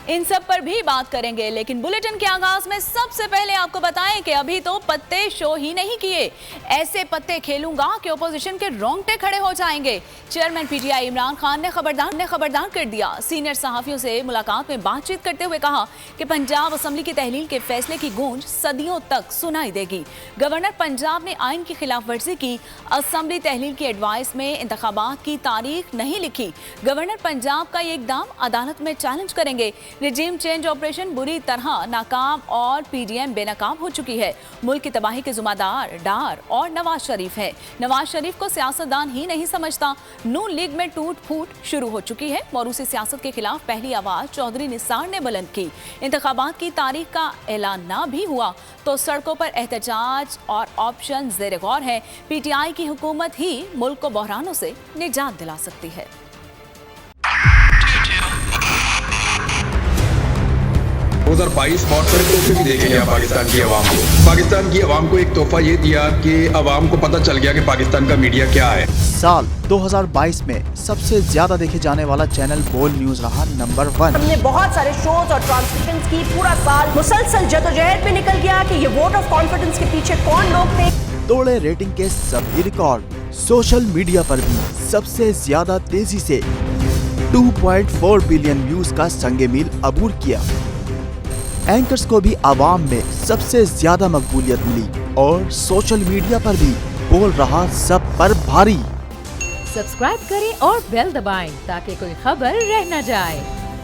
इन सब पर भी बात करेंगे, लेकिन बुलेटिन के आगाज में सबसे पहले आपको बताएं कि अभी तो पत्ते शो ही नहीं किए। ऐसे पत्ते खेलूंगा कि ओपोजिशन के रोंगटे खड़े हो जाएंगे। चेयरमैन पीटीआई इमरान खान ने खबरदार कर दिया। सीनियर सहाफियों से मुलाकात में बातचीत करते हुए कहा कि पंजाब असेंबली की तहलील के फैसले की गूंज सदियों तक सुनाई देगी। गवर्नर पंजाब ने आइन की खिलाफ वर्जी की। असेंबली तहलील की एडवाइस में इंतखाबात की तारीख नहीं लिखी। गवर्नर पंजाब का ये इकदाम अदालत में चैलेंज करेंगे। रिजीम चेंज ऑपरेशन बुरी तरह नाकाम और पीडीएम बेनकाब हो चुकी है। मुल्क की तबाही के जिम्मेदार डार और नवाज शरीफ है। नवाज शरीफ को सियासतदान ही नहीं समझता। नून लीग में टूट फूट शुरू हो चुकी है। मौरूसी सियासत के खिलाफ पहली आवाज चौधरी निसार ने बुलंद की। इंतखाबात की तारीख का ऐलान ना भी हुआ तो सड़कों पर एहतजाज और ऑप्शन ज़ेर गौर है। पीटीआई की हुकूमत ही मुल्क को बहरानों से निजात दिला सकती है। 2022 बहुत सारे तोहफे भी देखे गया पाकिस्तान की आवाम को। पाकिस्तान की आवाम को एक तोहफा ये दिया कि आवाम को पता चल गया कि पाकिस्तान का मीडिया क्या है। साल 2022 में सबसे ज्यादा देखे जाने वाला चैनल बोल न्यूज रहा नंबर 1। हमने बहुत सारे शोज और ट्रांसमिशंस की। पूरा साल मुसलसल जदोजहद में निकल गया कि ये वोट ऑफ कॉन्फिडेंस के पीछे कौन लोग थे। तोड़े रेटिंग के सभी रिकॉर्ड। सोशल मीडिया पर भी सबसे ज्यादा तेजी से 2.4 बिलियन व्यूज का संगे मील अबूर किया। एंकर्स को भी आवाम में सबसे ज्यादा मकबूलियत मिली और सोशल मीडिया पर भी बोल रहा सब पर भारी। सब्सक्राइब करें और बेल दबाएं ताकि कोई खबर रह न जाए।